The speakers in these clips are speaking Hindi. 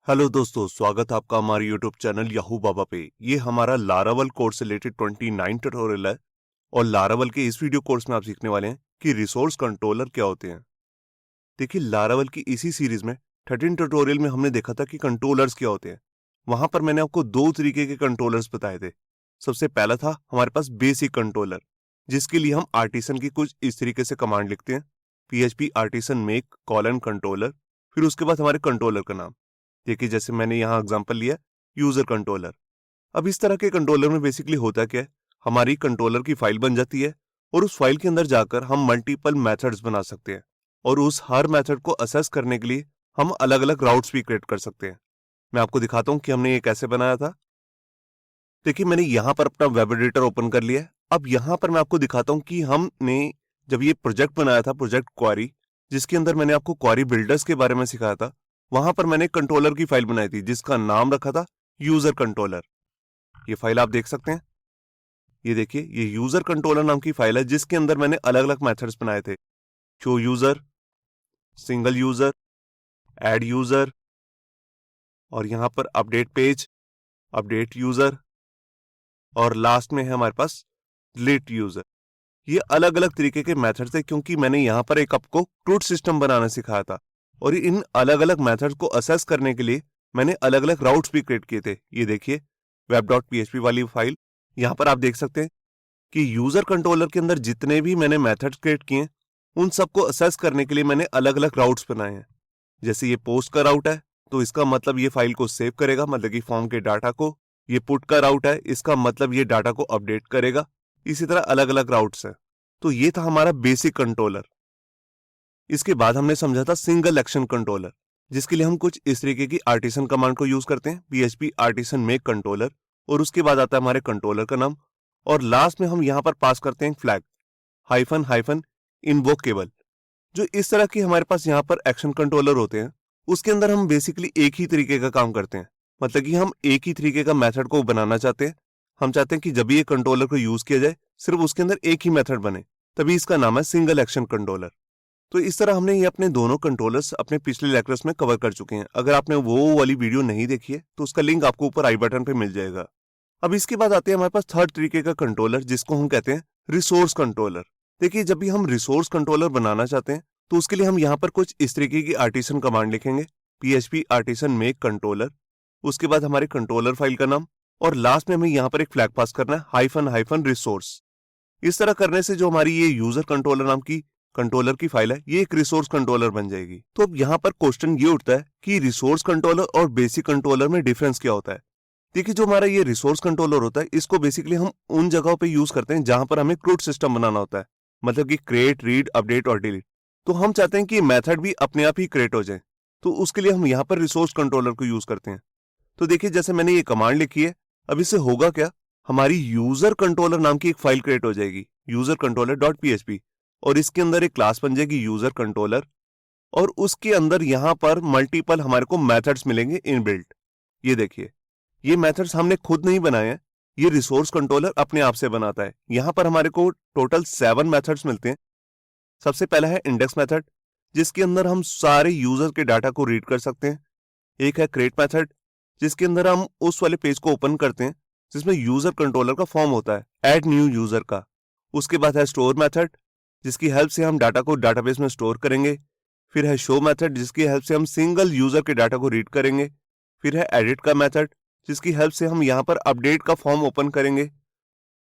हेलो दोस्तों, स्वागत है आपका हमारे यूट्यूब चैनल याहू बाबा पे। ये हमारा लारावल कोर्स से रिलेटेड 29 ट्यूटोरियल है और लारावल के इस वीडियो कोर्स में आप सीखने वाले हैं कि रिसोर्स कंट्रोलर क्या होते हैं। देखिए, लारावल की इसी सीरीज में 13 ट्यूटोरियल में हमने देखा था कि कंट्रोलर्स क्या होते हैं। वहां पर मैंने आपको दो तरीके के कंट्रोलर्स बताए थे। सबसे पहला था हमारे पास बेसिक कंट्रोलर, जिसके लिए हम आर्टिसन की कुछ इस तरीके से कमांड लिखते हैं, PHP artisan make colon controller, फिर उसके बाद हमारे कंट्रोलर का नाम। देखिए, जैसे मैंने यहाँ एग्जांपल लिया यूजर कंट्रोलर। अब इस तरह के कंट्रोलर में बेसिकली होता क्या है, हमारी कंट्रोलर की फाइल बन जाती है और उस फाइल के अंदर जाकर हम मल्टीपल मेथड्स बना सकते हैं और उस हर मेथड को असेस करने के लिए हम अलग अलग राउट्स भी क्रिएट कर सकते हैं। मैं आपको दिखाता हूँ कि हमने ये कैसे बनाया था। देखिए, मैंने यहाँ पर अपना वेब एडिटर ओपन कर लिया है। अब यहाँ पर मैं आपको दिखाता हूँ कि हमने जब ये प्रोजेक्ट बनाया था, प्रोजेक्ट क्वारी, जिसके अंदर मैंने आपको क्वारी बिल्डर्स के बारे में सिखाया था, वहां पर मैंने कंट्रोलर की फाइल बनाई थी जिसका नाम रखा था यूजर कंट्रोलर। ये फाइल आप देख सकते हैं। ये देखिए, ये यूजर कंट्रोलर नाम की फाइल है जिसके अंदर मैंने अलग अलग मेथड्स बनाए थे, show user, single user, add user, और यहां पर अपडेट पेज, अपडेट यूजर, और लास्ट में है हमारे पास डिलीट यूजर। ये अलग अलग तरीके के मेथड्स थे क्योंकि मैंने यहाँ पर एक आपको ट्रूथ सिस्टम बनाना सिखाया था और इन अलग अलग मेथड्स को असेस करने के लिए मैंने अलग अलग राउट्स भी क्रिएट किए थे। ये देखिए, web.php वाली फाइल, यहाँ पर आप देख सकते हैं कि यूजर कंट्रोलर के अंदर जितने भी मैंने मेथड्स क्रिएट किए उन सबको असेस करने के लिए मैंने अलग अलग राउट्स बनाए हैं। जैसे ये पोस्ट का राउट है तो इसका मतलब ये फाइल को सेव करेगा, मतलब कि फॉर्म के डाटा को। ये पुट का राउट है, इसका मतलब ये डाटा को अपडेट करेगा। इसी तरह अलग अलग राउट्स हैं। तो ये था हमारा बेसिक कंट्रोलर। इसके बाद हमने समझा था सिंगल एक्शन कंट्रोलर, जिसके लिए हम कुछ इस तरीके की आर्टिसन कमांड को यूज करते हैं, PHP आर्टिसन मेक कंट्रोलर, और उसके बाद आता है हमारे कंट्रोलर का नाम, और लास्ट में हम यहां पर पास करते हैं फ्लैग हाइफन हाइफन इनवोकेबल। जो इस तरह के हमारे पास यहाँ पर एक्शन कंट्रोलर होते हैं, उसके अंदर हम बेसिकली एक ही तरीके का काम करते हैं। मतलब कि हम एक ही तरीके का मेथड को बनाना चाहते हैं। हम चाहते हैं कि जब भी ये कंट्रोलर को यूज किया जाए सिर्फ उसके अंदर एक ही मेथड बने, तभी इसका नाम है सिंगल एक्शन कंट्रोलर। तो इस तरह हमने ये अपने दोनों कंट्रोलर्स अपने पिछले लेक्चर्स में कवर कर चुके हैं। अगर आपने वो वाली वीडियो नहीं देखी है तो उसका लिंक आपको ऊपर आई बटन पे मिल जाएगा। अब इसके बाद आते हैं हमारे पास थर्ड तरीके का कंट्रोलर, जिसको हम कहते हैं रिसोर्स कंट्रोलर। देखिए, जब भी हम रिसोर्स कंट्रोलर बनाना चाहते हैं तो उसके लिए हम यहाँ पर कुछ इस तरीके की आर्टिसन कमांड लिखेंगे, PHP आर्टिसन मेक कंट्रोलर, उसके बाद हमारे कंट्रोलर फाइल का नाम, और लास्ट में हमें यहाँ पर एक फ्लैग पास करना है हाइफन हाइफन रिसोर्स। इस तरह करने से जो हमारी ये यूजर कंट्रोलर नाम की कंट्रोलर की फाइल है, ये एक रिसोर्स कंट्रोलर बन जाएगी। तो अब यहाँ पर क्वेश्चन ये उठता है कि रिसोर्स कंट्रोलर और बेसिक कंट्रोलर में डिफरेंस क्या होता है। देखिए, जो हमारा ये रिसोर्स कंट्रोलर होता है, इसको बेसिकली हम उन जगहों पे यूज करते हैं जहां पर हमें क्रूड सिस्टम बनाना होता है, मतलब कि क्रिएट, रीड, अपडेट और डिलीट। तो हम चाहते हैं कि मेथड भी अपने आप ही क्रिएट हो जाए, तो उसके लिए हम यहाँ पर रिसोर्स कंट्रोलर को यूज करते हैं। तो देखिए, जैसे मैंने ये कमांड लिखी है, अब इससे होगा क्या, हमारी यूजर कंट्रोलर नाम की एक फाइल क्रिएट हो जाएगी, यूजर कंट्रोलर डॉट PHP, और इसके अंदर एक क्लास बन जाएगी यूजर कंट्रोलर, और उसके अंदर यहां पर मल्टीपल हमारे को मेथड्स मिलेंगे इनबिल्ट। ये देखिए, ये मेथड्स हमने खुद नहीं बनाए हैं, ये रिसोर्स कंट्रोलर अपने आप से बनाता है। यहां पर हमारे को टोटल 7 मेथड्स मिलते हैं। सबसे पहला है इंडेक्स मेथड, जिसके अंदर हम सारे यूजर के डाटा को रीड कर सकते हैं। एक है क्रिएट मेथड, जिसके अंदर हम उस वाले पेज को ओपन करते हैं जिसमें यूजर कंट्रोलर का फॉर्म होता है, ऐड न्यू यूजर का। उसके बाद है स्टोर मेथड, जिसकी हेल्प से हम डाटा को डाटाबेस में स्टोर करेंगे। फिर है शो मेथड, जिसकी हेल्प से हम सिंगल यूजर के डाटा को रीड करेंगे। फिर है एडिट का मेथड, जिसकी हेल्प से हम यहाँ पर अपडेट का फॉर्म ओपन करेंगे।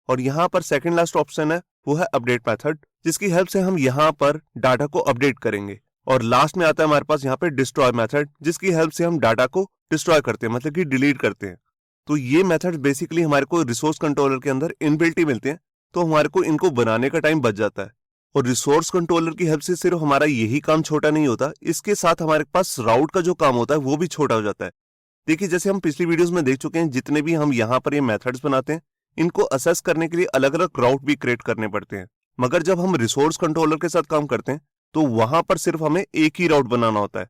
और यहाँ पर सेकंड लास्ट ऑप्शन है, वो है अपडेट मेथड, जिसकी हेल्प से हम यहाँ पर डाटा को अपडेट करेंगे। और लास्ट में आता है हमारे पास यहाँ पे डिस्ट्रॉय मेथड, जिसकी हेल्प से हम डाटा को डिस्ट्रॉय करते हैं, मतलब कि डिलीट करते हैं। तो ये मेथड बेसिकली हमारे को रिसोर्स कंट्रोलर के अंदर इनबिल्ट ही मिलते हैं, तो हमारे को इनको बनाने का टाइम बच जाता है। और रिसोर्स कंट्रोलर की हेल्प से सिर्फ हमारा यही काम छोटा नहीं होता, इसके साथ हमारे पास राउट का जो काम होता है वो भी छोटा हो जाता है। देखिए, जैसे हम पिछली वीडियोस में देख चुके हैं, जितने भी हम यहाँ पर ये मेथड्स बनाते हैं, इनको असेस करने के लिए अलग अलग राउट भी क्रिएट करने पड़ते हैं। मगर जब हम रिसोर्स कंट्रोलर के साथ काम करते हैं तो वहां पर सिर्फ हमें एक ही राउट बनाना होता है।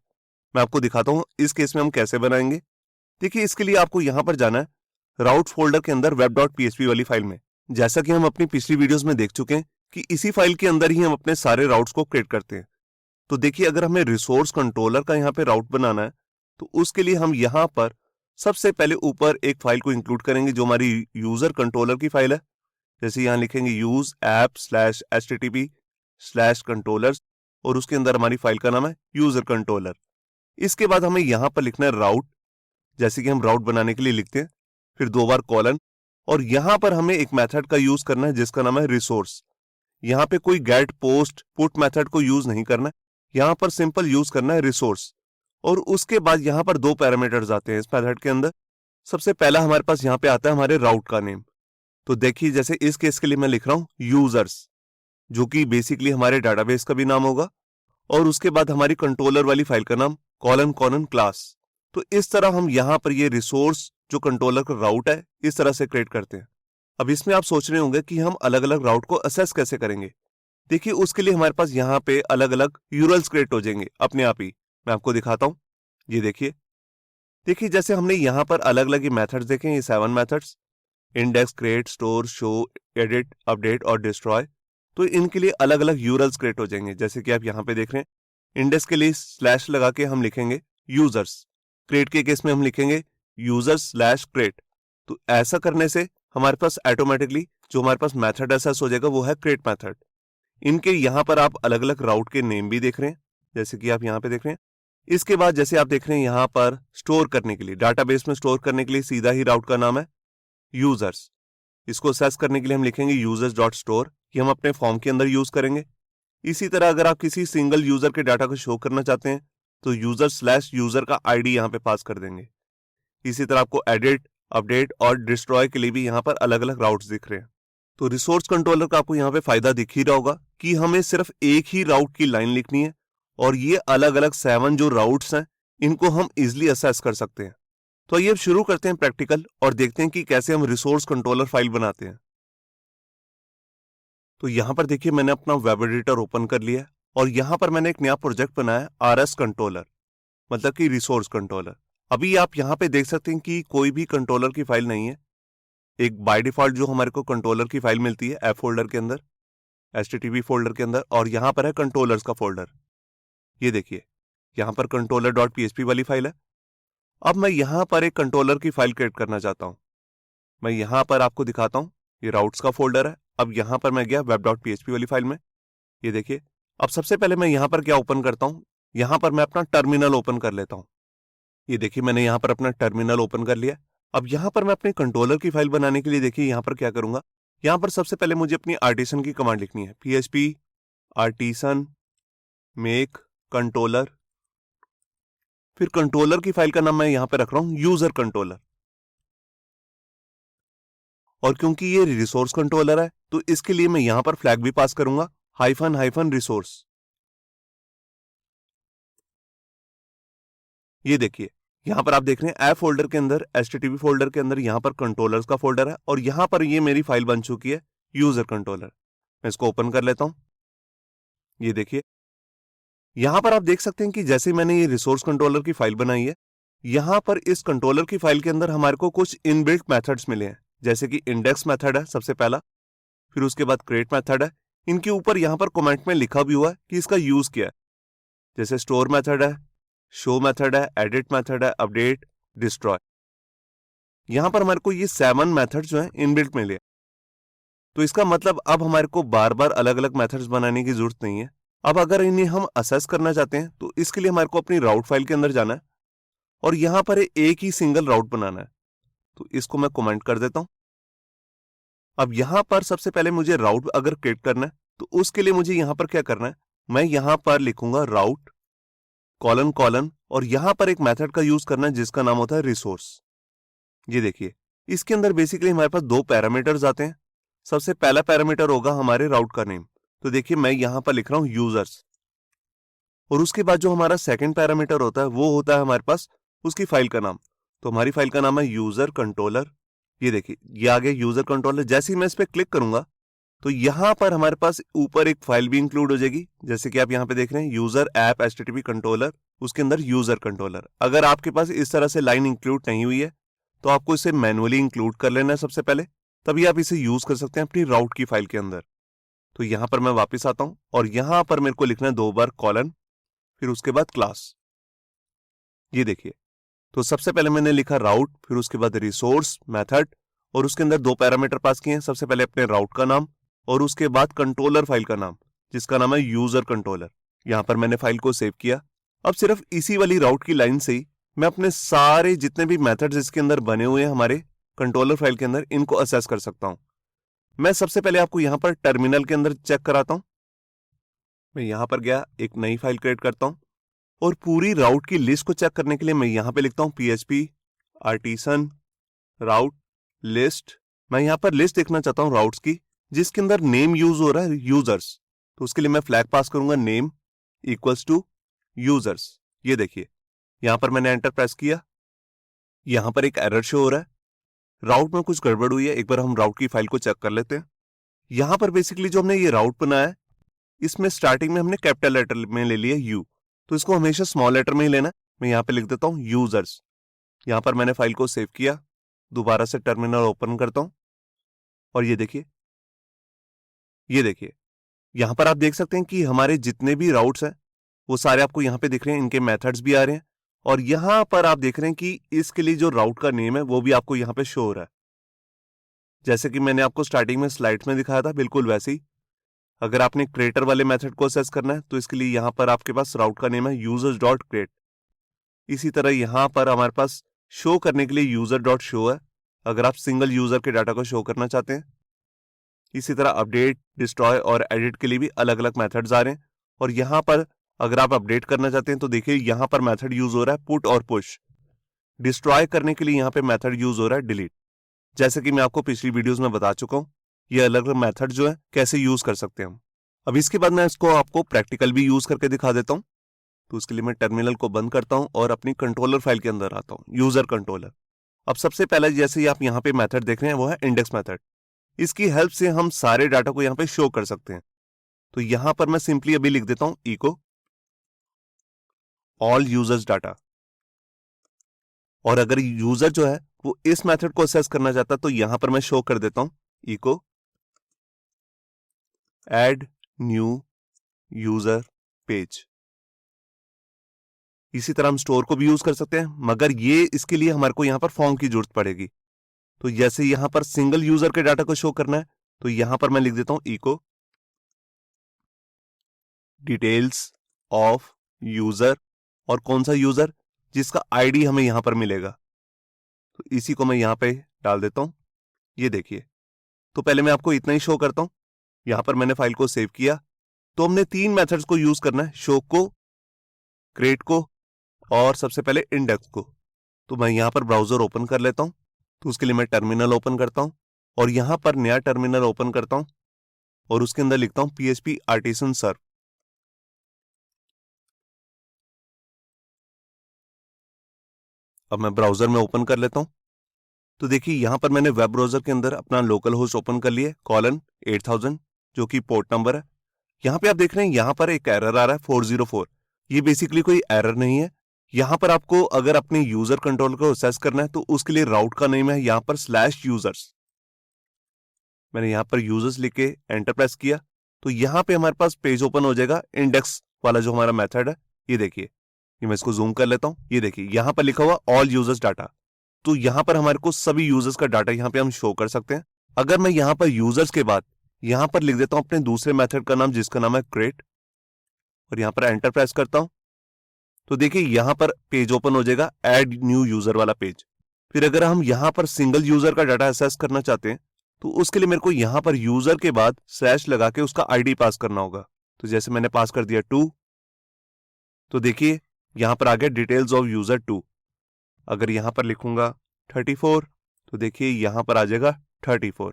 मैं आपको दिखाता हूं इस केस में हम कैसे बनाएंगे। देखिए, इसके लिए आपको यहां पर जाना है राउट फोल्डर के अंदर web.php वाली फाइल में। जैसा कि हम अपनी पिछली वीडियोस में देख चुके हैं कि इसी फाइल के अंदर ही हम अपने सारे राउट्स को क्रिएट करते हैं। तो देखिए, अगर हमें रिसोर्स कंट्रोलर का यहाँ पे राउट बनाना है तो उसके लिए हम यहाँ पर सबसे पहले ऊपर एक फाइल को इंक्लूड करेंगे जो हमारी यूजर कंट्रोलर की फाइल है। जैसे यहाँ लिखेंगे use app slash http slash controllers और उसके अंदर हमारी फाइल का नाम है यूजर कंट्रोलर। इसके बाद हमें यहाँ पर लिखना है राउट, जैसे कि हम राउट बनाने के लिए लिखते हैं, फिर 2 बार कॉलन, और यहाँ पर हमें एक मेथड का यूज करना है जिसका नाम है रिसोर्स। यहाँ पे कोई गेट पोस्ट पुट मेथड को यूज नहीं करना है, यहाँ पर सिंपल यूज करना है रिसोर्स। और उसके बाद यहाँ पर 2 पैरामीटर्स आते हैं इस मेथड के अंदर। सबसे पहला हमारे पास यहाँ पे आता है हमारे राउट का नेम। तो देखिए जैसे इस केस के लिए मैं लिख रहा हूं यूजर्स, जो कि बेसिकली हमारे डाटाबेस का भी नाम होगा, और उसके बाद हमारी कंट्रोलर वाली फाइल का नाम कॉलन कॉलन क्लास। तो इस तरह हम यहाँ पर ये रिसोर्स जो कंट्रोलर का राउट है इस तरह से क्रिएट करते हैं। अब इसमें आप सोच रहे होंगे कि हम अलग अलग राउट को असेस कैसे करेंगे। देखिए उसके लिए हमारे पास यहाँ पे अलग अलग यूरल्स क्रिएट हो जाएंगे अपने आप ही। मैं आपको दिखाता हूँ, ये देखिए जैसे हमने यहाँ पर अलग अलग मेथड्स देखे, ये 7 methods, index, create, store, show, edit, update और डिस्ट्रॉय। तो इनके लिए अलग अलग यूरल्स क्रिएट हो जाएंगे। जैसे कि आप यहाँ पे देख रहे हैं, इंडेक्स के लिए स्लैश लगा के हम लिखेंगे यूजर्स, क्रिएट के केस में हम लिखेंगे यूजर्स स्लैश क्रिएट। तो ऐसा करने से हमारे पास ऑटोमेटिकली जो हमारे पास मेथड एसेस हो जाएगा वो है क्रिएट मेथड। इनके यहाँ पर आप अलग अलग राउट के नेम भी देख रहे हैं, जैसे कि आप यहाँ पे देख रहे हैं। इसके बाद जैसे आप देख रहे हैं यहाँ पर स्टोर करने के लिए, डाटाबेस में स्टोर करने के लिए सीधा ही राउट का नाम है यूजर्स। इसको असेस करने के लिए हम लिखेंगे यूजर्स डॉट स्टोर, कि हम अपने फॉर्म के अंदर यूज करेंगे। इसी तरह अगर आप किसी सिंगल यूजर के डाटा को शो करना चाहते हैं तो यूजर स्लैश यूजर का आईडी यहाँ पे पास कर देंगे। इसी तरह आपको एडिट, अपडेट और डिस्ट्रॉय के लिए भी यहाँ पर अलग अलग राउट्स दिख रहे हैं। तो रिसोर्स कंट्रोलर का आपको यहाँ पे फायदा दिख ही रहा होगा कि हमें सिर्फ एक ही राउट की लाइन लिखनी है, और ये अलग अलग 7 जो राउट्स हैं इनको हम इजिली असेस कर सकते हैं। तो आइए अब शुरू करते हैं प्रैक्टिकल और देखते हैं कि कैसे हम रिसोर्स कंट्रोलर फाइल बनाते हैं। तो यहां पर देखिए मैंने अपना वेब एडिटर ओपन कर लिया है, और यहां पर मैंने एक नया प्रोजेक्ट बनाया है आरएस कंट्रोलर, मतलब कि रिसोर्स कंट्रोलर। अभी आप यहां पे देख सकते हैं कि कोई भी कंट्रोलर की फाइल नहीं है। एक बाय डिफॉल्ट जो हमारे को कंट्रोलर की फाइल मिलती है एफ फोल्डर के अंदर, HTTP फोल्डर के अंदर, और यहां पर है कंट्रोलर्स का फोल्डर। ये देखिए यहां पर कंट्रोलर डॉट PHP वाली फाइल है। अब मैं यहां पर एक कंट्रोलर की फाइल क्रिएट करना चाहता हूं। मैं यहां पर आपको दिखाता हूं, ये राउट्स का फोल्डर है। अब यहां पर मैं गया वेब डॉट PHP वाली फाइल में, ये देखिए। अब सबसे पहले मैं यहां पर क्या ओपन करता हूं, यहां पर मैं अपना टर्मिनल ओपन कर लेता हूं। ये देखिए मैंने यहां पर अपना टर्मिनल ओपन कर लिया। अब यहां पर मैं अपने कंट्रोलर की फाइल बनाने के लिए देखिए यहां पर क्या करूंगा, यहां पर सबसे पहले मुझे अपनी आर्टिसन की कमांड लिखनी है, PHP आर्टिसन मेक कंट्रोलर। फिर कंट्रोलर की फाइल का नाम मैं यहां पर रख रहा हूं यूजर कंट्रोलर, और क्योंकि ये रिसोर्स कंट्रोलर है तो इसके लिए मैं यहां पर फ्लैग भी पास करूंगा, हाइफन हाइफन रिसोर्स। ये देखिए यहां पर आप देख रहे हैं ऐप फोल्डर के अंदर, HTTP फोल्डर के अंदर यहां पर कंट्रोलर्स का फोल्डर है, और यहां पर ये मेरी फाइल बन चुकी है यूजर कंट्रोलर। मैं इसको ओपन कर लेता हूं। ये देखिए यहां पर आप देख सकते हैं कि जैसे मैंने ये रिसोर्स कंट्रोलर की फाइल बनाई है, यहां पर इस कंट्रोलर की फाइल के अंदर हमारे को कुछ इनबिल्ट मेथड्स मिले हैं, जैसे कि इंडेक्स मेथड है सबसे पहला, फिर उसके बाद क्रिएट मेथड है। इनके ऊपर यहां पर कमेंट में लिखा भी हुआ है कि इसका यूज क्या है, जैसे स्टोर मेथड है, शो मेथड है, एडिट मेथड है, अपडेट, डिस्ट्रॉय। यहां पर हमारे को ये 7 मेथड जो है इनबिल्ट मिले। तो इसका मतलब अब हमारे को बार बार अलग अलग मेथड्स बनाने की जरूरत नहीं है। अब अगर इन्हें हम असेस करना चाहते हैं तो इसके लिए हमारे को अपनी राउट फाइल के अंदर जाना है, और यहां पर एक ही सिंगल राउट बनाना है। तो इसको मैं कमेंट कर देता हूं। अब यहां पर सबसे पहले मुझे राउट अगर क्रिएट करना है तो उसके लिए मुझे यहां पर क्या करना है, मैं यहां पर लिखूंगा राउट कॉलन कॉलन, और यहां पर एक मेथड का यूज करना है जिसका नाम होता है रिसोर्स। ये देखिए इसके अंदर बेसिकली हमारे पास 2 पैरामीटर्स आते हैं। सबसे पहला पैरामीटर होगा हमारे राउट का नेम, तो देखिए मैं यहां पर लिख रहा हूं यूजर्स, और उसके बाद जो हमारा सेकंड पैरामीटर होता है वो होता है हमारे पास उसकी फाइल का नाम। तो हमारी फाइल का नाम है यूजर कंट्रोलर। ये देखिए ये आ गया यूजर कंट्रोलर। जैसे ही मैं इस पर क्लिक करूंगा तो यहां पर हमारे पास ऊपर एक फाइल भी इंक्लूड हो जाएगी, जैसे कि आप यहां पे देख रहे हैं यूजर ऐप HTTP कंट्रोलर, उसके अंदर यूजर कंट्रोलर। अगर आपके पास इस तरह से लाइन इंक्लूड नहीं हुई है तो आपको इसे मैनुअली इंक्लूड कर लेना है सबसे पहले, तभी आप इसे यूज कर सकते हैं अपनी राउट की फाइल के अंदर। तो यहां पर मैं वापस आता हूं, और यहां पर मेरे को लिखना है 2 बार कॉलन, फिर उसके बाद क्लास। ये देखिए तो सबसे पहले मैंने लिखा राउट, फिर उसके बाद रिसोर्स मेथड, और उसके अंदर 2 पैरामीटर पास किए हैं। सबसे पहले अपने राउट का नाम और उसके बाद कंट्रोलर फाइल का नाम, जिसका नाम है यूजर कंट्रोलर। यहां पर मैंने फाइल को सेव किया। अब सिर्फ इसी वाली राउट की लाइन से ही मैं अपने सारे जितने भी मेथड्स इसके अंदर बने हुए हैं हमारे कंट्रोलर फाइल के अंदर, इनको असेस कर सकता हूं। मैं सबसे पहले आपको यहां पर टर्मिनल के अंदर चेक कराता हूं। मैं यहां पर गया, एक नई फाइल क्रिएट करता हूं और पूरी राउट की लिस्ट को चेक करने के लिए मैं यहां पे लिखता हूं PHP आर्टिसन राउट लिस्ट। मैं यहां पर लिस्ट देखना चाहता हूं राउट्स की जिसके अंदर नेम यूज हो रहा है यूजर्स। तो उसके लिए मैं फ्लैग पास करूंगा नेम इक्वल्स टू यूजर्स। ये देखिए यहां पर मैंने एंटर प्रेस किया, यहां पर एक एरर शो हो रहा है, राउट में कुछ गड़बड़ हुई है। एक बार हम राउट की फाइल को चेक कर लेते हैं। यहां पर बेसिकली जो हमने ये राउट बनाया है, इसमें स्टार्टिंग में हमने कैपिटल लेटर में ले लिया यू, तो इसको हमेशा स्मॉल लेटर में ही लेना। मैं यहां पे लिख देता हूं यूजर्स। यहां पर मैंने फाइल को सेव किया, दोबारा से टर्मिनल ओपन करता हूं और ये देखिए यहां पर आप देख सकते हैं कि हमारे जितने भी राउट्स हैं वो सारे आपको यहां पे दिख रहे हैं, इनके मेथड्स भी आ रहे हैं। और यहां पर आप देख रहे हैं कि इसके लिए जो राउट का नेम है वो भी आपको यहां पे शो हो रहा है, जैसे कि मैंने आपको स्टार्टिंग में स्लाइड्स में दिखाया था, बिल्कुल वैसे ही। अगर आपने क्रिएटर वाले मेथड को असेस करना है तो इसके लिए यहां पर आपके पास राउट का नेम है यूजर्स डॉट क्रिएट। इसी तरह यहां पर हमारे पास शो करने के लिए यूजर डॉट शो है, अगर आप सिंगल यूजर के डाटा को शो करना चाहते हैं। इसी तरह अपडेट, डिस्ट्रॉय और एडिट के लिए भी अलग अलग मेथड्स आ रहे हैं। और यहां पर अगर आप अपडेट करना चाहते हैं तो देखिए यहां पर मेथड यूज हो रहा है पुट और पुश। डिस्ट्रॉय करने के लिए यहां पे मेथड यूज हो रहा है डिलीट। जैसे कि मैं आपको पिछली वीडियोस में बता चुका हूं, ये अलग अलग मेथड जो है कैसे यूज कर सकते हैं हम। अब इसके बाद मैं इसको आपको प्रैक्टिकल भी यूज करके दिखा देता हूं। तो उसके लिए मैं टर्मिनल को बंद करता हूं और अपनी कंट्रोलर फाइल के अंदर आता हूं, यूजर कंट्रोलर। अब सबसे पहले जैसे ही आप यहाँ पे मेथड देख रहे हैं वो है इंडेक्स मेथड। इसकी हेल्प से हम सारे डाटा को यहाँ पे शो कर सकते हैं। तो यहां पर मैं सिंपली अभी लिख देता हूं इको ऑल यूजर्स डाटा। और अगर यूजर जो है वो इस मेथड को असेस करना चाहता है तो यहां पर मैं शो कर देता हूं echo add new user page. इसी तरह हम स्टोर को भी यूज कर सकते हैं, मगर ये इसके लिए हमारे को यहां पर फॉर्म की जरूरत पड़ेगी। तो जैसे यहां पर सिंगल यूजर के डाटा को शो करना है तो यहां पर मैं लिख देता हूं इको डिटेल्स ऑफ यूजर, और कौन सा यूजर, जिसका आईडी हमें यहां पर मिलेगा। तो इसी को मैं यहां पे डाल देता हूं। ये देखिए, तो पहले मैं आपको इतना ही शो करता हूं। यहां पर मैंने फाइल को सेव किया। तो हमने 3 मेथड्स को यूज करना है, शो को, क्रिएट को और सबसे पहले इंडेक्स को। तो मैं यहां पर ब्राउजर ओपन कर लेता हूं। तो उसके लिए मैं टर्मिनल ओपन करता हूं और यहां पर नया टर्मिनल ओपन करता हूं और उसके अंदर लिखता हूं PHP आर्टिसन सर्व। अब मैं ब्राउजर में ओपन कर लेता हूं। तो देखिए यहां पर मैंने वेब ब्राउजर के अंदर अपना लोकल होस्ट ओपन कर लिया :8000 जो कि पोर्ट नंबर है। यहां पे आप देख रहे हैं यहां पर एक एरर आ रहा है 404। ये बेसिकली कोई एरर नहीं है। यहां पर आपको अगर अपने यूजर कंट्रोल को असेस करना है तो उसके लिए राउट का नेम है यहां पर /users। मैंने यहां पर यूजर्स लिख के एंटर प्रेस किया तो यहां पे हमारे पास पेज ओपन हो जाएगा इंडेक्स वाला जो हमारा मेथड है। ये देखिए, ये मैं इसको जूम कर लेता हूं। ये देखिए यहां पर लिखा हुआ ऑल यूजर्स डाटा। तो यहां पर हमारे को सभी यूजर्स का डाटा यहां पे हम शो कर सकते हैं। अगर मैं यहां पर यूजर्स के बाद यहां पर लिख देता हूं अपने दूसरे मेथड का नाम जिसका नाम है क्रिएट और यहां पर एंटर प्रेस करता हूं तो देखिए यहां पर पेज ओपन हो जाएगा ऐड न्यू यूजर वाला पेज। फिर अगर हम यहां पर सिंगल यूजर का डाटा असेस करना चाहते हैं तो उसके लिए मेरे को यहां पर यूजर के बाद स्लैश लगा के उसका आईडी पास करना होगा। तो जैसे मैंने पास कर दिया 2, तो देखिए यहां पर आ गया डिटेल्स ऑफ यूजर 2। अगर यहां पर लिखूंगा 34 तो देखिए यहां पर आ जाएगा 34।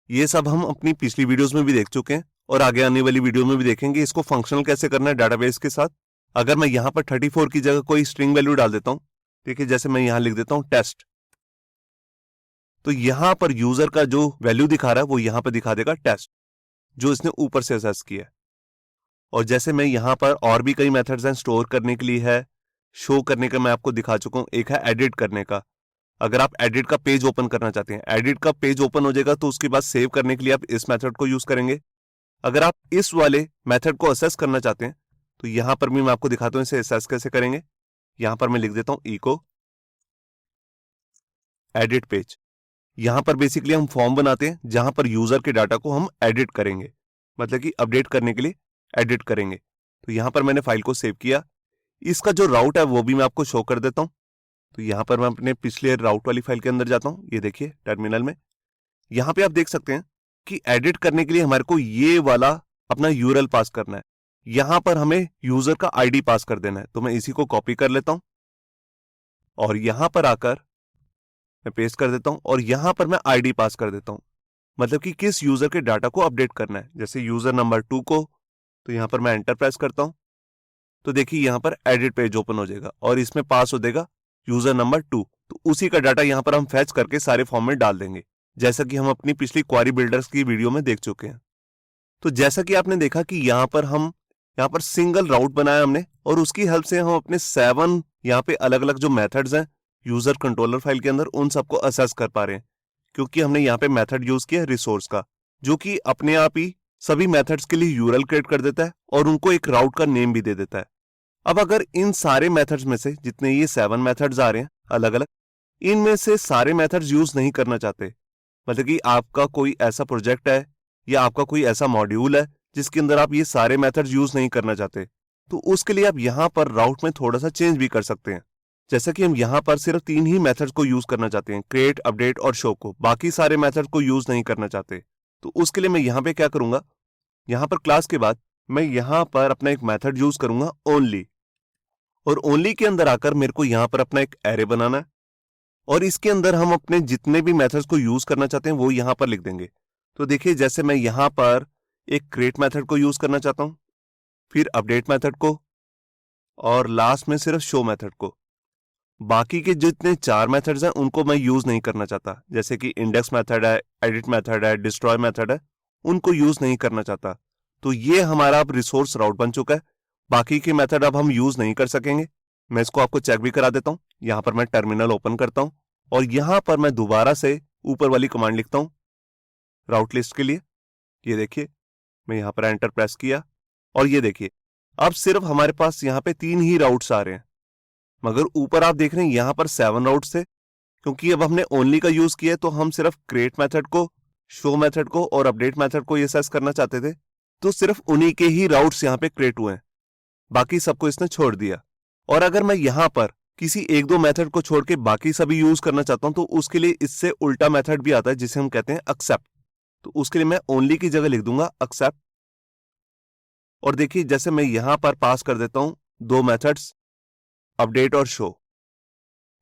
ये सब हम अपनी पिछली वीडियोस में भी देख चुके हैं और आगे आने वाली वीडियो में भी देखेंगे इसको फंक्शनल कैसे करना है डाटाबेस के साथ। अगर मैं यहां पर 34 की जगह कोई स्ट्रिंग वैल्यू डाल देता हूं, देखिए जैसे मैं यहां लिख देता हूं टेस्ट, तो यहां पर यूजर का जो वैल्यू दिखा रहा है वो यहां पर दिखा देगा टेस्ट, जो इसने ऊपर से असेस किया है। और जैसे मैं यहां पर और भी कई मेथड्स हैं, स्टोर करने के लिए है, शो करने का मैं आपको दिखा चुका हूं, एक है एडिट करने का। अगर आप एडिट का पेज ओपन करना चाहते हैं, एडिट का पेज ओपन हो जाएगा तो उसके बाद सेव करने के लिए आप इस मेथड को यूज करेंगे। अगर आप इस वाले मेथड को असेस करना चाहते हैं तो यहां पर भी मैं आपको दिखाता हूं इसे असेस कैसे करेंगे। यहां पर मैं लिख देता हूं इको एडिट पेज। यहां पर बेसिकली हम फॉर्म बनाते हैं जहां पर यूजर के डाटा को हम एडिट करेंगे, मतलब कि अपडेट करने के लिए एडिट करेंगे। तो यहां पर मैंने फाइल को सेव किया। इसका जो राउट है वो भी मैं आपको शो कर देता हूं। तो यहां पर मैं अपने पिछले राउट वाली फाइल के अंदर जाता हूं। ये देखिए टर्मिनल में, यहां पे आप देख सकते हैं कि एडिट करने के लिए हमारे को ये वाला अपना यूआरएल पास करना है। यहां पर हमें यूजर का आईडी पास कर देना है। तो मैं इसी को कॉपी कर लेता हूं और यहां पर आकर मैं पेस्ट कर देता हूं और यहां पर मैं आईडी पास कर देता हूं, मतलब कि किस यूजर के डाटा को अपडेट करना है। जैसे यूजर नंबर 2 को, तो यहां पर मैं एंटर प्रेस करता हूं। तो देखिए यहां पर एडिट पेज ओपन हो जाएगा और इसमें पास हो देगा यूजर नंबर 2। तो उसी का डाटा यहां पर हम फैच करके सारे फॉर्म में डाल देंगे, जैसा कि हम अपनी पिछली क्वारी बिल्डर्स की वीडियो में देख चुके हैं। तो जैसा कि आपने देखा कि यहां पर सिंगल राउट बनाया हमने और उसकी हेल्प से हम अपने 7 यहां पे अलग अलग जो मेथड्स हैं यूजर कंट्रोलर फाइल के अंदर उन सबको असेस कर पा रहे हैं, क्योंकि हमने यहां पे मेथड यूज किया रिसोर्स का, जो कि अपने आप ही सभी मेथड्स के लिए यूआरएल क्रिएट कर देता है और उनको एक राउट का नेम भी दे देता है। अब अगर इन सारे मेथड्स में से जितने ये 7 मेथड्स आ रहे हैं अलग अलग, इनमें से सारे मेथड्स यूज नहीं करना चाहते, मतलब कि आपका कोई ऐसा प्रोजेक्ट है या आपका कोई ऐसा मॉड्यूल है जिसके अंदर आप ये सारे मेथड्स यूज नहीं करना चाहते, तो उसके लिए आप यहां पर राउट में थोड़ा सा चेंज भी कर सकते हैं। जैसा कि हम यहां पर सिर्फ 3 ही मेथड्स को यूज करना चाहते हैं, क्रिएट, अपडेट और शो को, बाकी सारे मेथड्स को यूज नहीं करना चाहते। तो उसके लिए मैं यहां पे क्या करूंगा, यहां पर क्लास के बाद मैं यहां पर अपना एक मेथड यूज करूंगा ओनली, और ओनली के अंदर आकर मेरे को यहां पर अपना एक एरे बनाना है और इसके अंदर हम अपने जितने भी मेथड्स को यूज करना चाहते हैं वो यहां पर लिख देंगे। तो देखिए जैसे मैं यहां पर एक क्रिएट मेथड को यूज करना चाहता हूं, फिर अपडेट मेथड को और लास्ट में सिर्फ शो मेथड को। बाकी के जितने 4 मेथड्स हैं उनको मैं यूज नहीं करना चाहता, जैसे कि इंडेक्स मेथड है, एडिट मेथड है, डिस्ट्रॉय मेथड है, उनको यूज नहीं करना चाहता। तो ये हमारा अब रिसोर्स राउट बन चुका है। बाकी के मेथड अब हम यूज नहीं कर सकेंगे। मैं इसको आपको चेक भी करा देता हूं। यहां पर मैं टर्मिनल ओपन करता हूं और यहां पर मैं दोबारा से ऊपर वाली कमांड लिखता हूं राउट लिस्ट के लिए। ये देखिए मैं यहां पर एंटर प्रेस किया और ये देखिए अब सिर्फ हमारे पास यहां पे 3 ही राउट्स आ रहे हैं, मगर ऊपर आप देख रहे हैं यहां पर 7 राउट्स थे। क्योंकि अब हमने ओनली का यूज किया तो हम सिर्फ क्रिएट मेथड को, शो मेथड को और अपडेट मेथड को ये सेस करना चाहते थे, तो सिर्फ उन्हीं के ही राउट्स यहां पे क्रिएट हुए हैं, बाकी सबको इसने छोड़ दिया। और अगर मैं यहां पर किसी एक दो मेथड को छोड़ के बाकी सभी यूज करना चाहता हूं तो उसके लिए इससे उल्टा मेथड भी आता है जिसे हम कहते हैं एक्सेप्ट। तो उसके लिए मैं ओनली की जगह लिख दूंगा एक्सेप्ट। और देखिए जैसे मैं यहां पर पास कर देता हूं 2 मेथड्स, अपडेट और शो,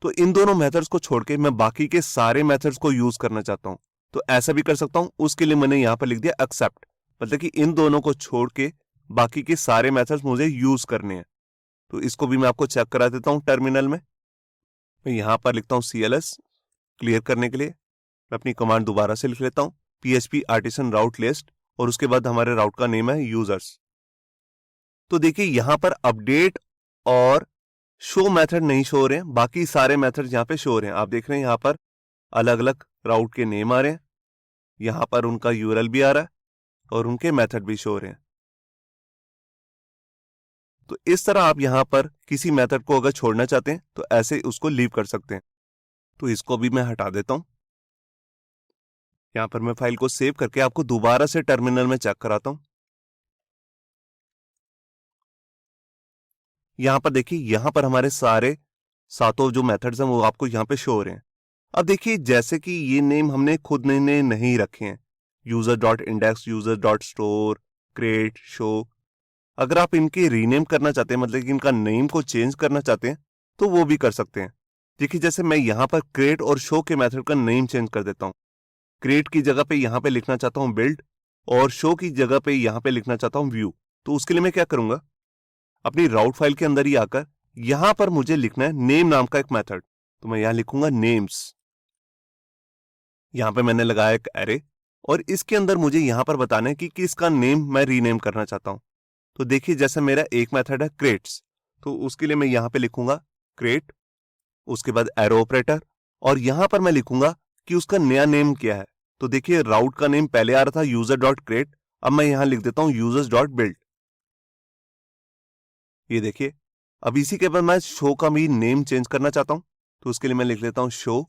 तो इन दोनों मेथड्स को छोड़ के मैं बाकी के सारे मेथड्स को यूज करना चाहता हूं, तो ऐसा भी कर सकता हूं। उसके लिए मैंने यहां पर लिख दिया एक्सेप्ट, मतलब कि इन दोनों को छोड़ के बाकी के सारे मेथड्स मुझे यूज करने हैं। तो इसको भी मैं आपको चेक करा देता हूं टर्मिनल में। मैं यहां पर लिखता हूं CLS क्लियर करने के लिए। मैं अपनी कमांड दोबारा से लिख लेता हूं PHP आर्टिसन राउट लिस्ट और उसके बाद हमारे राउट का नेम है यूजर्स। तो देखिए यहां पर अपडेट और शो मेथड नहीं शो हो रहे हैं, बाकी सारे मेथड यहां पे शो हो रहे हैं। आप देख रहे हैं यहां पर अलग अलग राउट के नेम आ रहे हैं, यहां पर उनका यूआरएल भी आ रहा है और उनके मेथड भी शो हो रहे हैं। तो इस तरह आप यहां पर किसी मेथड को अगर छोड़ना चाहते हैं तो ऐसे उसको लीव कर सकते हैं। तो इसको भी मैं हटा देता हूं। यहां पर मैं फाइल को सेव करके आपको दोबारा से टर्मिनल में चेक कराता हूं। यहां पर देखिए यहां पर हमारे सारे सातों जो मेथड्स हैं वो आपको यहां पे शो हो रहे हैं। अब देखिए जैसे कि ये नेम हमने खुद ने नहीं रखे हैं, user dot index, user dot store, create, show, अगर आप इनके रीनेम करना चाहते हैं, मतलब कि इनका नेम को चेंज करना चाहते हैं, तो वो भी कर सकते हैं। देखिए जैसे मैं यहां पर क्रिएट और शो के मेथड का नेम चेंज कर देता हूं। क्रिएट की जगह पे यहां पे लिखना चाहता हूं बिल्ड और शो की जगह पे यहां पे लिखना चाहता हूं व्यू। तो उसके लिए मैं क्या करूंगा, अपनी राउट फाइल के अंदर ही आकर यहां पर मुझे लिखना है नेम नाम का एक मेथड। तो मैं यहां लिखूंगा नेम्स। यहां पे मैंने लगाया एक एरे और इसके अंदर मुझे यहां पर बताना है कि किसका नेम मैं रीनेम करना चाहता हूं। तो देखिए जैसे मेरा एक मेथड है क्रिएट्स, तो उसके लिए मैं यहां पे लिखूंगा क्रिएट, उसके बाद एरो ऑपरेटर और यहां पर मैं लिखूंगा कि उसका नया नेम क्या है। तो देखिए राउट का नेम पहले आ रहा था यूजर डॉट क्रिएट, अब मैं यहां लिख देता हूं यूजर्स डॉट बिल्ड। ये देखिए अब इसी के बाद मैं शो का भी नेम चेंज करना चाहता हूं, तो उसके लिए मैं लिख लेता हूं शो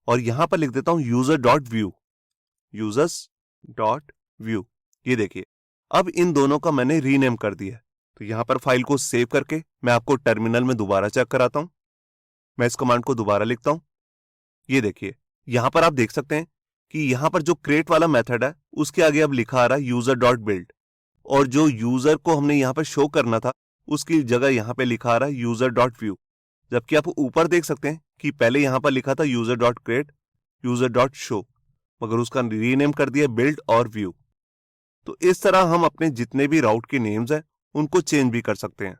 और यहां पर लिख देता हूं user dot view, users dot view. ये देखिए अब इन दोनों का मैंने रीनेम कर दिया है। तो यहां पर फाइल को सेव करके मैं आपको टर्मिनल में दोबारा चेक कराता हूं। मैं इस कमांड को दोबारा लिखता हूं। ये देखिए यहां पर आप देख सकते हैं कि यहां पर जो क्रिएट वाला मेथड है उसके आगे अब लिखा आ रहा है यूजर डॉट बिल्ड, और जो यूजर को हमने यहां पर शो करना था उसकी जगह यहां पे लिखा आ रहा है यूजर डॉट व्यू। जबकि आप ऊपर देख सकते हैं कि पहले यहां पर लिखा था user dot create, user dot show, मगर उसका रीनेम कर दिया बिल्ड और व्यू। तो इस तरह हम अपने जितने भी राउट के नेम्स हैं उनको चेंज भी कर सकते हैं।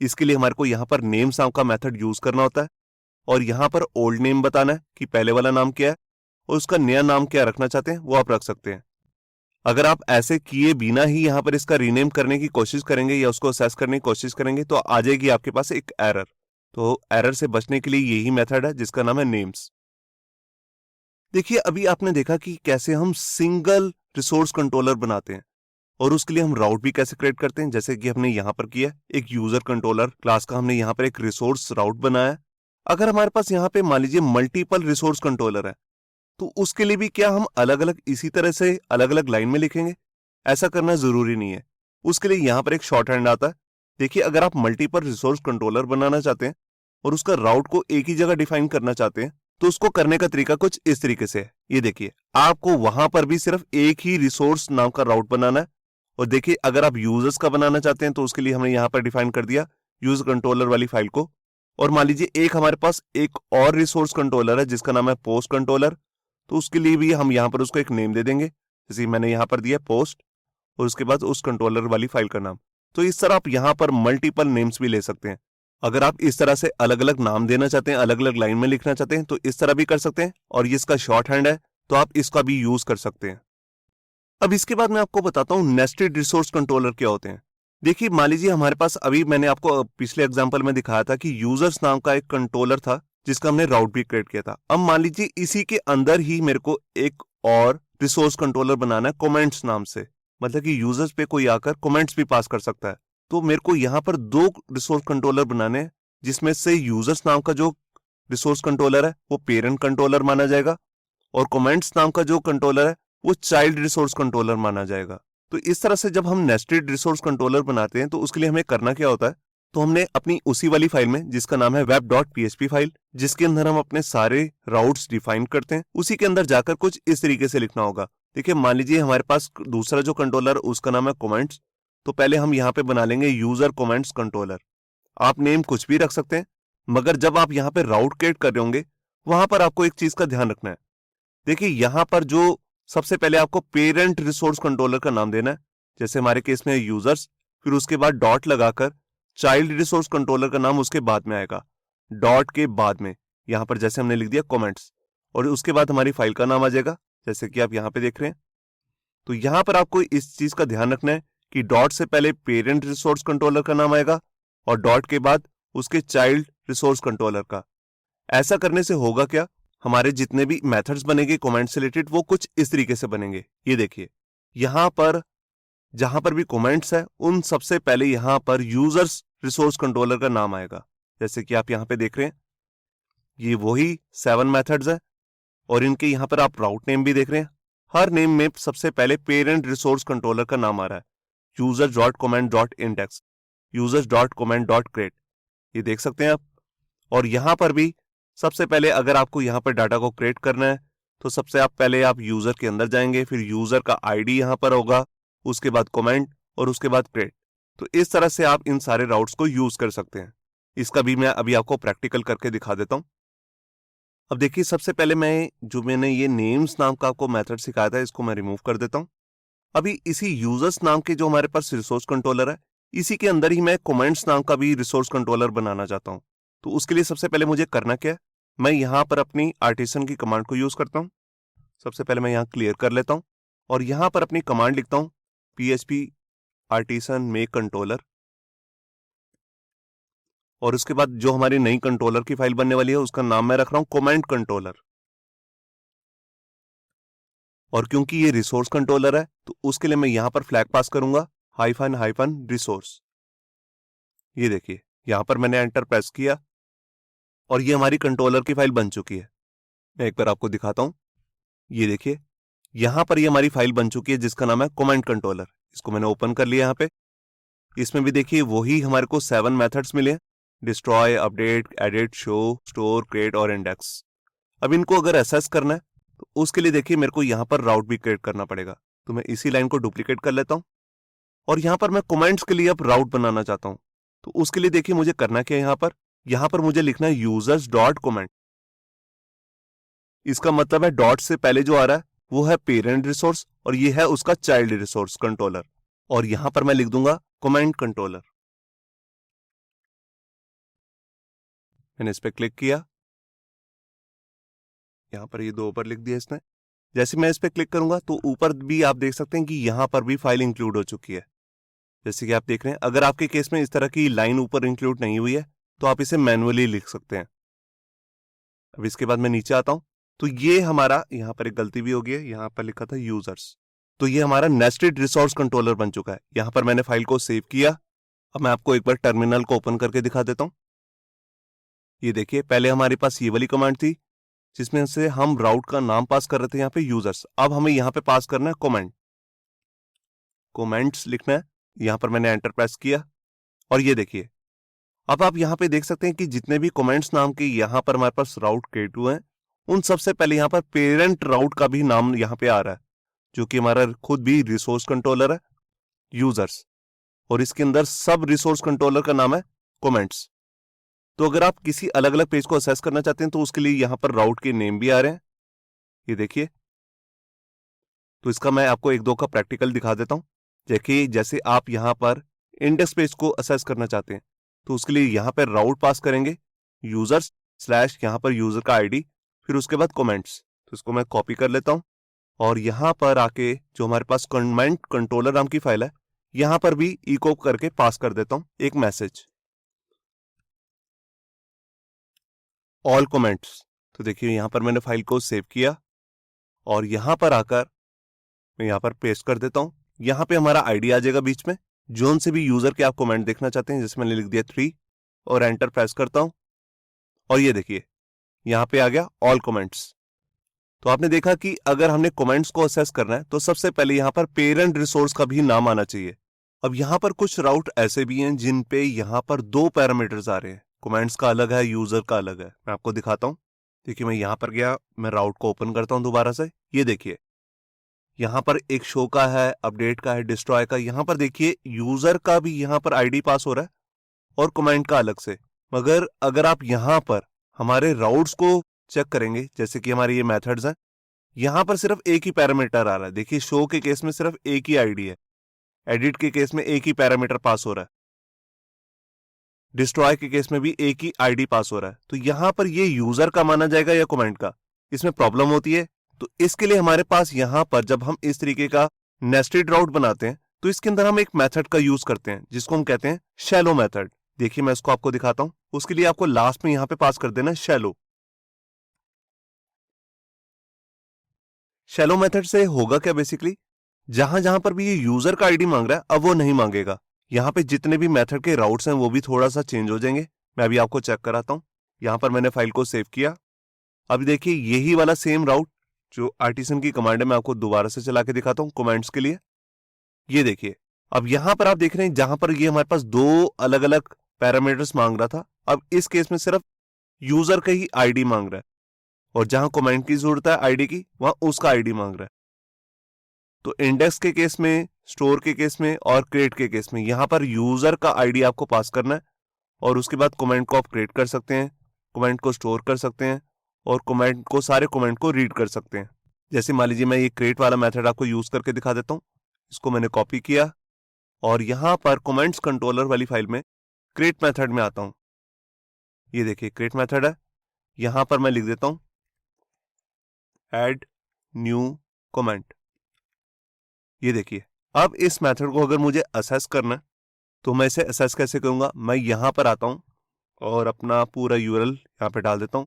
इसके लिए हमारे को यहां पर नेम्स नाम का मेथड यूज करना होता है, और यहां पर ओल्ड नेम बताना है कि पहले वाला नाम क्या है, और उसका नया नाम क्या रखना चाहते हैं वो आप रख सकते हैं। अगर आप ऐसे किए बिना ही यहां पर इसका रीनेम करने की कोशिश करेंगे या उसको असेस करने की कोशिश करेंगे तो आ जाएगी आपके पास एक एरर। तो एरर से बचने के लिए यही मेथड है जिसका नाम है नेम्स। देखिए अभी आपने देखा कि कैसे हम सिंगल रिसोर्स कंट्रोलर बनाते हैं, और उसके लिए हम राउट भी कैसे क्रिएट करते हैं, जैसे कि हमने यहां पर किया एक यूजर कंट्रोलर क्लास का हमने यहां पर एक रिसोर्स राउट बनाया है। अगर हमारे पास यहां पे मान लीजिए मल्टीपल रिसोर्स कंट्रोलर है तो उसके लिए भी क्या हम अलग अलग इसी तरह से अलग अलग लाइन में लिखेंगे? ऐसा करना जरूरी नहीं है। उसके लिए यहां पर एक शॉर्ट हैंड आता है। देखिए अगर आप मल्टीपल रिसोर्स कंट्रोलर बनाना चाहते हैं और उसका राउट को एक ही जगह डिफाइन करना चाहते हैं तो उसको करने का तरीका कुछ इस तरीके से है। ये देखिए आपको वहां पर भी सिर्फ एक ही रिसोर्स नाम का राउट बनाना है। और देखिए अगर आप यूजर्स का बनाना चाहते हैं तो उसके लिए हमने यहां पर डिफाइन कर दिया यूजर कंट्रोलर वाली फाइल को। और मान लीजिए एक हमारे पास एक और रिसोर्स कंट्रोलर है जिसका नाम है पोस्ट कंट्रोलर, तो उसके लिए भी हम यहां पर उसको एक नेम दे देंगे, जैसे मैंने यहां पर दिया पोस्ट और उसके बाद उस कंट्रोलर वाली फाइल का नाम। तो इस तरह आप यहां पर मल्टीपल नेम्स भी ले सकते हैं। अगर आप इस तरह से अलग अलग नाम देना चाहते हैं, अलग अलग लाइन में लिखना चाहते हैं तो इस तरह भी कर सकते हैं, और ये इसका शॉर्ट हैंड है तो आप इसका भी यूज कर सकते हैं। अब इसके बाद मैं आपको बताता हूं नेस्टेड रिसोर्स कंट्रोलर क्या होते हैं। देखिए मान लीजिए हमारे पास अभी मैंने आपको पिछले एग्जांपल में दिखाया था कि यूजर्स नाम का एक कंट्रोलर था जिसका हमने राउट भी क्रिएट किया था। अब मान लीजिए इसी के अंदर ही मेरे को एक और रिसोर्स कंट्रोलर बनाना है कमेंट्स नाम से, मतलब कि यूजर्स पे कोई आकर कमेंट्स भी पास कर सकता है। तो मेरे को यहां पर दो रिसोर्स कंट्रोलर बनाने हैं, जिसमें से यूजर्स नाम का जो रिसोर्स कंट्रोलर है वो पेरेंट कंट्रोलर माना जाएगा, और कमेंट्स नाम का जो कंट्रोलर है वो चाइल्ड रिसोर्स कंट्रोलर माना जाएगा। तो इस तरह से जब हम नेस्टेड रिसोर्स कंट्रोलर बनाते हैं तो उसके लिए हमें करना क्या होता है, तो हमने अपनी उसी वाली फाइल में जिसका नाम है web.php फाइल, जिसके अंदर हम अपने सारे राउट्स डिफाइन करते हैं, उसी के अंदर जाकर कुछ इस तरीके से लिखना होगा। देखिए मान लीजिए हमारे पास दूसरा जो कंट्रोलर उसका नाम है कमेंट्स, तो पहले हम यहाँ पे बना लेंगे यूजर कमेंट्स कंट्रोलर। आप नेम कुछ भी रख सकते हैं, मगर जब आप यहाँ पे राउट क्रिएट कर रहे होंगे वहां पर आपको एक चीज का ध्यान रखना है। देखिए यहां पर जो सबसे पहले आपको पेरेंट रिसोर्स कंट्रोलर का नाम देना है, जैसे हमारे केस में यूजर्स, फिर उसके बाद डॉट लगाकर चाइल्ड रिसोर्स कंट्रोलर का नाम उसके बाद में आएगा, डॉट के बाद में यहां पर जैसे हमने लिख दिया कमेंट्स, और उसके बाद हमारी फाइल का नाम आ जाएगा जैसे कि आप यहां पे देख रहे हैं। तो यहां पर आपको इस चीज का ध्यान रखना है कि डॉट से पहले पेरेंट रिसोर्स कंट्रोलर का नाम आएगा और डॉट के बाद उसके चाइल्ड रिसोर्स कंट्रोलर का। ऐसा करने से होगा क्या, हमारे जितने भी मेथड्स बनेंगे कमेंट से रिलेटेड वो कुछ इस तरीके से बनेंगे। ये देखिए यहां पर जहां पर भी कमेंट्स है उन सबसे पहले यहां पर यूजर्स रिसोर्स कंट्रोलर का नाम आएगा, जैसे कि आप यहां पे देख रहे हैं ये वही 7 मेथड्स है, और इनके यहां पर आप राउट नेम भी देख रहे हैं। हर नेम में सबसे पहले पेरेंट रिसोर्स कंट्रोलर का नाम आ रहा है, users dot comment dot index, users dot comment dot create, ये देख सकते हैं आप। और यहां पर भी सबसे पहले अगर आपको यहां पर डाटा को क्रिएट करना है तो सबसे आप पहले आप यूजर के अंदर जाएंगे, फिर यूजर का आईडी यहां पर होगा, उसके बाद कमेंट और उसके बाद क्रिएट। तो इस तरह से आप इन सारे राउट्स को यूज कर सकते हैं। इसका भी मैं अभी आपको प्रैक्टिकल करके दिखा देता हूं। अब देखिए सबसे पहले मैंने ये नेम्स नाम का आपको मेथड सिखाया था इसको मैं रिमूव कर देता हूं। अभी इसी यूजर्स नाम के जो हमारे पास रिसोर्स कंट्रोलर है इसी के अंदर ही मैं कमेंट्स नाम का भी रिसोर्स कंट्रोलर बनाना चाहता हूं। तो उसके लिए सबसे पहले मुझे करना क्या है, मैं यहां पर अपनी आर्टिसन की कमांड को यूज करता हूं। सबसे पहले मैं यहां क्लियर कर लेता हूं और यहां पर अपनी कमांड लिखता हूं php artisan make कंट्रोलर, और उसके बाद जो हमारी नई कंट्रोलर की फाइल बनने वाली है उसका नाम मैं रख रहा हूं कमेंट कंट्रोलर। और क्योंकि ये रिसोर्स कंट्रोलर है तो उसके लिए मैं यहां पर फ्लैग पास करूंगा हाइफन हाइफन रिसोर्स। ये देखिए यहां पर मैंने एंटर प्रेस किया और ये हमारी कंट्रोलर की फाइल बन चुकी है। मैं एक बार आपको दिखाता हूं। ये देखिए, यहां पर ये हमारी फाइल बन चुकी है जिसका नाम है कमेंट कंट्रोलर। इसको मैंने ओपन कर लिया। यहाँ पे इसमें भी देखिए वही हमारे को 7 मेथड्स मिले हैं, destroy, update, edit, show, store, create और इंडेक्स। अब इनको अगर एसेस करना है तो उसके लिए देखिए मेरे को यहाँ पर राउट भी क्रिएट करना पड़ेगा। तो मैं इसी लाइन को डुप्लीकेट कर लेता हूँ और यहाँ पर मैं कमेंट्स के लिए अब राउट बनाना चाहता हूँ। तो उसके लिए देखिए मुझे करना क्या है, यहाँ पर मुझे लिखना है यूजर्स डॉट कमेंट। इसका मतलब है डॉट से पहले जो आ रहा है वो है पेरेंट रिसोर्स और ये है उसका चाइल्ड रिसोर्स कंट्रोलर। और यहां पर मैं लिख दूंगा कमेंट कंट्रोलर। मैंने इस पर क्लिक किया, यहां पर ये 2 ऊपर लिख दिया इसने। जैसे मैं इस पर क्लिक करूंगा तो ऊपर भी आप देख सकते हैं कि यहां पर भी फाइल इंक्लूड हो चुकी है। जैसे कि आप देख रहे हैं, अगर आपके केस में इस तरह की लाइन ऊपर इंक्लूड नहीं हुई है तो आप इसे मैन्युअली लिख सकते हैं। अब इसके बाद मैं नीचे आता हूं तो ये हमारा यहां पर एक गलती भी हो गई है, यहां पर लिखा था यूजर्स। तो ये हमारा नेस्टेड रिसोर्स कंट्रोलर बन चुका है। यहां पर मैंने फाइल को सेव किया। अब मैं आपको एक बार टर्मिनल को ओपन करके दिखा देता हूं। ये देखिए, पहले हमारे पास ये वाली कमांड थी जिसमें से हम राउट का नाम पास कर रहे थे यहाँ पे यूजर्स। अब हमें यहाँ पे पास करना है कमेंट, कमेंट्स लिखना है। यहां पर मैंने एंटर प्रेस किया और ये देखिए, अब आप यहाँ पे देख सकते हैं कि जितने भी कमेंट्स नाम के यहाँ पर हमारे पास राउट क्रिएट हुए हैं उन सबसे पहले यहाँ पर पेरेंट राउट का भी नाम यहाँ पे आ रहा है, जो कि हमारा खुद भी रिसोर्स कंट्रोलर है यूजर्स, और इसके अंदर सब रिसोर्स कंट्रोलर का नाम है कमेंट्स। तो अगर आप किसी अलग अलग पेज को असेस करना चाहते हैं तो उसके लिए यहां पर राउट के नेम भी आ रहे हैं, ये देखिए। तो इसका मैं आपको 1-2 का प्रैक्टिकल दिखा देता हूं। देखिए, जैसे आप यहां पर इंडेक्स पेज को असेस करना चाहते हैं तो उसके लिए यहां पर राउट पास करेंगे यूजर्स स्लैश यहां पर यूजर का आईडी, फिर उसके बाद कमेंट्स। तो इसको मैं कॉपी कर लेता हूं और यहां पर आके जो हमारे पास कमेंट कंट्रोलर नाम की फाइल है यहां पर भी इको करके पास कर देता हूं एक मैसेज, ऑल कमेंट्स। तो देखिए यहां पर मैंने फाइल को सेव किया और यहां पर आकर मैं यहां पर पेस्ट कर देता हूं। यहां पे हमारा आईडी आ जाएगा बीच में, जोन से भी यूजर के आप कमेंट देखना चाहते हैं, जिसमें मैंने लिख दिया 3 और एंटर प्रेस करता हूं और ये देखिए यहां पे आ गया ऑल कमेंट्स। तो आपने देखा कि अगर हमने कमेंट्स को असेस करना है तो सबसे पहले यहां पर पेरेंट रिसोर्स का भी नाम आना चाहिए। अब यहां पर कुछ राउट ऐसे भी हैं जिन पे यहां पर 2 पैरामीटर्स आ रहे हैं, कमेंट्स का अलग है, यूजर का अलग है। मैं आपको दिखाता हूं। देखिए, मैं यहां पर गया, मैं राउट को ओपन करता हूं दोबारा से। ये देखिए, यहां पर एक शो का है, अपडेट का है, डिस्ट्रॉय का। यहां पर देखिए यूजर का भी यहां पर आईडी पास हो रहा है और कमेंट का अलग से। मगर अगर आप यहां पर हमारे राउट्स को चेक करेंगे, जैसे कि हमारे ये मेथड्स हैं, यहां पर सिर्फ एक ही पैरामीटर आ रहा है। देखिए, शो के केस में सिर्फ एक ही आईडी है, एडिट के केस में एक ही पैरामीटर पास हो रहा है, डिस्ट्रॉय के केस में भी एक ही आईडी पास हो रहा है। तो यहां पर ये यूजर का माना जाएगा या कमेंट का, इसमें प्रॉब्लम होती है। तो इसके लिए हमारे पास यहां पर जब हम इस तरीके का नेस्टेड राउट बनाते हैं तो इसके अंदर हम एक मेथड का यूज करते हैं जिसको हम कहते हैं शैलो मेथड। देखिए, मैं इसको आपको दिखाता हूं। उसके लिए आपको लास्ट में यहां पे पास कर देना है शैलो। शैलो मेथड से होगा क्या, बेसिकली जहां जहां पर भी ये यूजर का आईडी मांग रहा है अब वो नहीं मांगेगा। यहां पे जितने भी मेथड के राउट्स हैं वो भी थोड़ा सा चेंज हो जाएंगे। मैं अभी आपको चेक कराता हूं। यहां पर मैंने फाइल को सेव किया। अब देखिए, यही वाला सेम राउट जो आर्टिसन की कमांड है मैं आपको दोबारा से चला के दिखाता हूं कमेंट्स के लिए। ये देखिए, अब यहां पर आप देख रहे हैं जहां पर ये हमारे पास 2 अलग अलग पैरामीटर्स मांग रहा था, अब इस केस में सिर्फ यूजर का ही आईडी मांग रहा है और जहां कमेंट की जरूरत है आईडी की, वहां उसका आईडी मांग रहा है। तो इंडेक्स के केस में, स्टोर के केस में और क्रिएट के केस में यहां पर यूजर का आईडी आपको पास करना है और उसके बाद कमेंट को आप क्रिएट कर सकते हैं, कमेंट को स्टोर कर सकते हैं और कमेंट को, सारे कमेंट को रीड कर सकते हैं। जैसे मान लीजिए मैं ये क्रिएट वाला मेथड आपको यूज करके दिखा देता हूं। इसको मैंने कॉपी किया और यहां पर कमेंट्स कंट्रोलर वाली फाइल में क्रिएट मेथड में आता हूं। ये देखिए क्रिएट मेथड है, यहां पर मैं लिख देता हूं ऐड न्यू कमेंट। ये देखिए, अब इस मेथड को अगर मुझे असेस करना है तो मैं इसे असेस कैसे करूंगा। मैं यहां पर आता हूं और अपना पूरा यूआरएल यहां पे डाल देता हूं।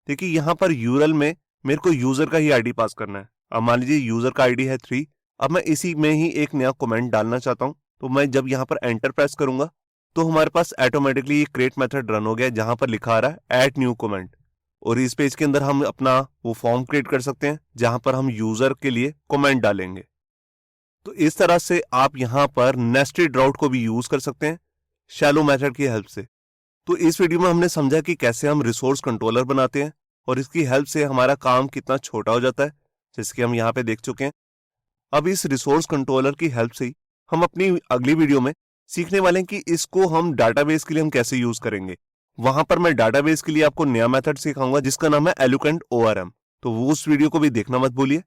देखिए, यहां पर यूआरएल में मेरे को यूजर का ही आईडी पास करना है। अब मान लीजिए यूजर का आईडी है 3। अब मैं इसी में ही एक नया कमेंट डालना चाहता हूं, तो मैं जब यहां पर एंटर प्रेस करूंगा तो हमारे पास ऑटोमेटिकली ये क्रिएट मेथड रन हो गया, जहां पर लिखा आ रहा है ऐड न्यू कमेंट। और इस पेज के अंदर हम अपना वो फॉर्म क्रिएट कर सकते हैं जहां पर हम यूजर के लिए कमेंट डालेंगे। तो इस तरह से आप यहां पर नेस्टेड राउट को भी यूज कर सकते हैं शैलो मेथड की हेल्प से। तो इस वीडियो में हमने समझा कि कैसे हम रिसोर्स कंट्रोलर बनाते हैं और इसकी हेल्प से हमारा काम कितना छोटा हो जाता है, जैसे कि हम यहाँ पे देख चुके हैं। अब इस रिसोर्स कंट्रोलर की हेल्प से ही हम अपनी अगली वीडियो में सीखने वाले हैं कि इसको हम डाटाबेस के लिए हम कैसे यूज करेंगे। वहां पर मैं डाटाबेस के लिए आपको नया मेथड सिखाऊंगा जिसका नाम है एलोकेंट ORM। तो वो उस वीडियो को भी देखना मत भूलिए।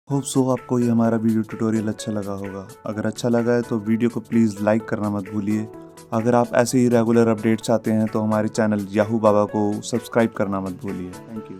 होप सो आपको ये हमारा वीडियो ट्यूटोरियल अच्छा लगा होगा। अगर अच्छा लगा है तो वीडियो को प्लीज़ लाइक करना मत भूलिए। अगर आप ऐसे ही रेगुलर अपडेट चाहते हैं तो हमारे चैनल याहू बाबा को सब्सक्राइब करना मत भूलिए। Thank you.